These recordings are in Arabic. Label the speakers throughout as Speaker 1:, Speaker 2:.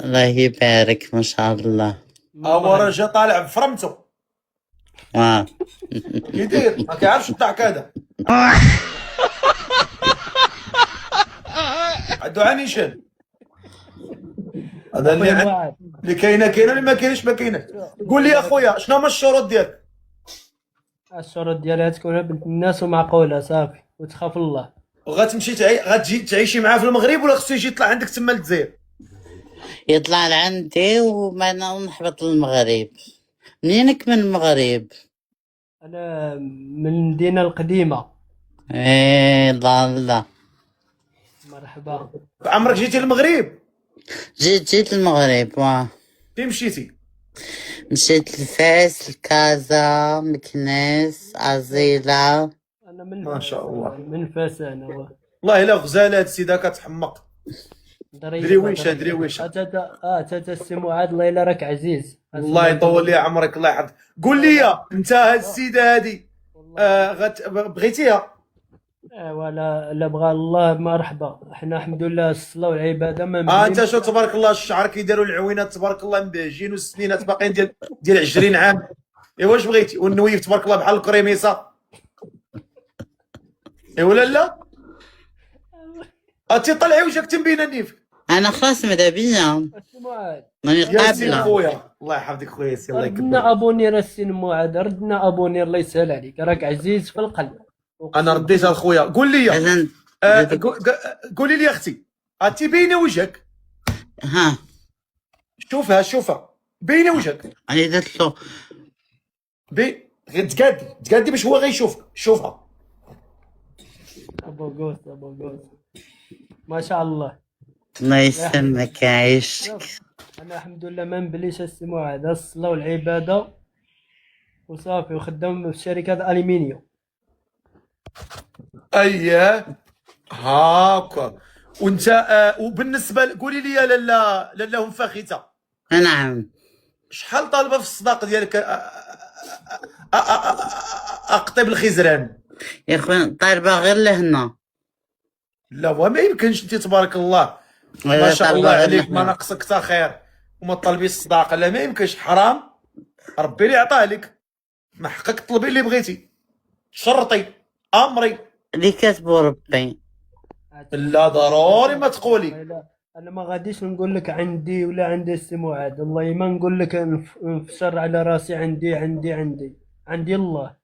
Speaker 1: الله يبارك ما شاء الله.
Speaker 2: هو رجا طالع بفرمته كي يدير ما كيعرفش يطلع كذا. عندو عنيشان هذا اللي كاينه واللي ما كاينش ما كايناش. قول لي اخويا شنو هما الشروط ديالك؟
Speaker 3: الشروط ديالها تكون بنت الناس ومعقوله صافي وتخاف الله.
Speaker 2: وغتمشي غتجي تعيشي معاه في المغرب ولا خصو يجي يطلع عندك تما للجزائر؟
Speaker 1: يطلع لعندي ومانا نحبط للمغرب. منينك من المغرب؟
Speaker 3: انا من المدينه القديمه.
Speaker 1: ايه لا
Speaker 3: مرحبا.
Speaker 2: عمرك جيتي للمغرب؟
Speaker 1: جيت المغرب
Speaker 2: فين مشيتي؟
Speaker 1: مشيت لفاس لكازا مكناس عزيلة.
Speaker 3: انا من
Speaker 2: ما شاء الله
Speaker 3: من فاس انا.
Speaker 2: والله الا غزاله هاد السيده كتحمق. درويشه
Speaker 3: تاتا السي معاذ الله يلا راك عزيز.
Speaker 2: الله يطول لي عمرك الله يحفظك. قول لي انت هاد السيده هادي بغيتيها؟
Speaker 3: ولا لا بغى الله مرحبا. حنا الحمد لله الصلاه والعباده ما
Speaker 2: انت شو تبارك الله الشعر كيداروا العوينات تبارك الله مبهجين والسنينات باقيين ديال 20 عام. ايوا واش بغيتي؟ والنويف تبارك الله بحال الكريميصه. ايوا لا طلعي وجهك تنبين النيف.
Speaker 1: انا خلاص ماذا بيا ماني
Speaker 2: يا سي
Speaker 1: قابله.
Speaker 2: خويا الله يحفظك خويا سي الله يكبر.
Speaker 3: ردنا ابونير السي معاذ ردنا ابونير الله يسهل عليك راك عزيز في القلب.
Speaker 2: انا رديتها لخويا. قول لي قولي لي اختي انتي باينه وجهك.
Speaker 1: ها
Speaker 2: شوفها باينه وجهك.
Speaker 1: انا درت له
Speaker 2: تقادي باش هو غيشوفك. شوفها
Speaker 3: ابو قوس ما شاء الله.
Speaker 1: الله يسلمك يعيشك.
Speaker 3: انا الحمد لله ما نبليش السي معاذ الصلاه والعباده وصافي وخدام في شركه الالومنيوم.
Speaker 2: اييه هاكا. وانت وبالنسبه قولي لي لاله ام فخيته.
Speaker 1: نعم.
Speaker 2: شحال طالبه في الصداق ديالك؟ اقطب الخزران
Speaker 1: يا خويا طالبه غير لهنا.
Speaker 2: لا وما يمكنش انت تبارك الله ما شاء الله عليك ما ناقصك حتى خير وما طلبيش الصداقه. لا ما يمكنش حرام. ربي اللي عطاه لك ما حقك طلبي اللي بغيتي. شرطي امري
Speaker 1: اللي كاتبو ربي.
Speaker 2: لا ضروري ما تقولي.
Speaker 3: انا ما غاديش نقول لك عندي ولا عندي السي معاذ. والله ما نقول لك نفسر على راسي. عندي الله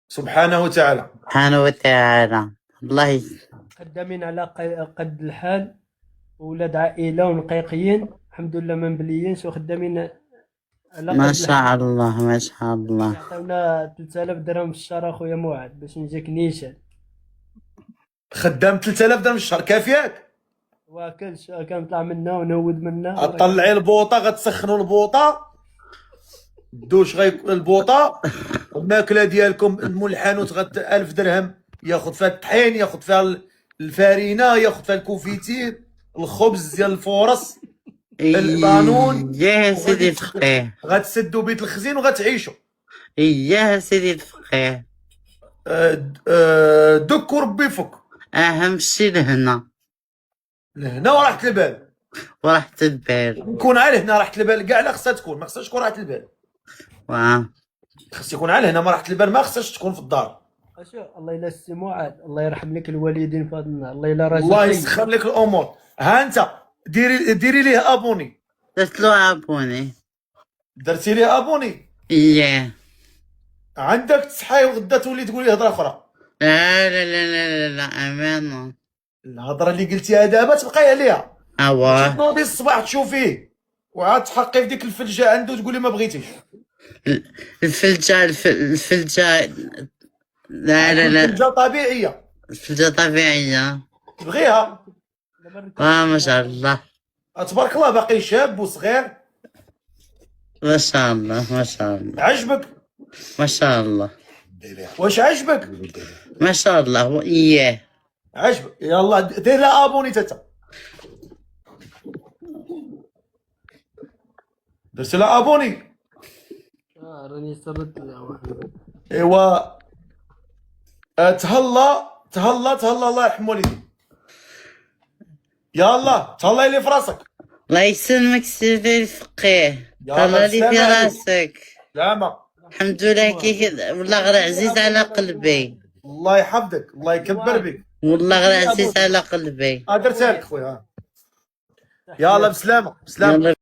Speaker 2: سبحانه وتعالى.
Speaker 1: سبحانه وتعالى. الله
Speaker 3: خدامين على قد الحال ولاد عائله ونقيقيين الحمد لله ما مبليينش وخدامين على قد
Speaker 1: ما شاء الله ما شاء الله.
Speaker 3: عطاونا 3000 درهم في الشهر اخويا معاذ باش نجيك نيشان.
Speaker 2: خدام 3000 درهم في الشهر كافياك؟
Speaker 3: واكلش كنطلع منا ونود منا.
Speaker 2: طلعي البوطه غتسخنوا البوطه دوش البوطه الماكله ديالكم. مول الحانوت 1000 درهم ياخذ فيها الطحين ياخذ فيها الفارينه ياخذ فيها الكوفيتير الخبز ديال الفورص القانون.
Speaker 1: يا سيدي الفقيه
Speaker 2: غتسدوا بيت الخزين وغتعيشوا.
Speaker 1: يا سيدي الفقيه
Speaker 2: دك وربي فك.
Speaker 1: اهم شي لهنا
Speaker 2: وراحت البال.
Speaker 1: وراحة البال.
Speaker 2: نكون على هنا راحت البال كاع لا خصها تكون. ما خصهاش تكون راحت البال. خص يكون على هنا ما راحت البال ما خصهاش تكون في الدار.
Speaker 3: اشوف الله يلا السي معاذ الله يرحم لك الوالدين في هذا النهار. الله يلا راجل
Speaker 2: الله يسخر لك الامور. ها انت ديري ليه ابوني.
Speaker 1: درت له ابوني.
Speaker 2: درتي ليه ابوني؟
Speaker 1: اييه.
Speaker 2: عندك تصحي وغدا تولي تقولي هضره اخرى.
Speaker 1: لا امانه.
Speaker 2: الهضره اللي قلتيها دابا تبقاي عليها. تنوضي الصباح تشوفيه وعاد تحقي في ديك الفلجه عنده تقولي ما بغيتيش.
Speaker 1: الفلجه لا
Speaker 2: الفلجه طبيعيه.
Speaker 1: الفلجه طبيعيه
Speaker 2: تبغيها.
Speaker 1: ما شاء الله
Speaker 2: تبارك الله باقي شاب وصغير.
Speaker 1: ما شاء الله
Speaker 2: عجبك؟
Speaker 1: ما شاء الله.
Speaker 2: واش عجبك؟
Speaker 1: ما شاء الله. اياه
Speaker 2: عجبك. يلا دير لها ابوني تاتا. درت لها ابوني.
Speaker 3: راني سردت.
Speaker 2: ايوا تهلا الله يرحم والديك. يلا تهلاي لي في راسك.
Speaker 1: الله يسلمك سيدي الفقيه.
Speaker 2: يلا
Speaker 1: طلع لي في
Speaker 2: بالسلامة عليك.
Speaker 1: راسك.
Speaker 2: سلامة.
Speaker 1: الحمد لله والله غير عزيز على قلبي.
Speaker 2: الله يحفظك، الله يكبر بك.
Speaker 1: والله غير عزيز على قلبي.
Speaker 2: درتها لك خويا. يلا بسلامة بسلامة.
Speaker 1: يلا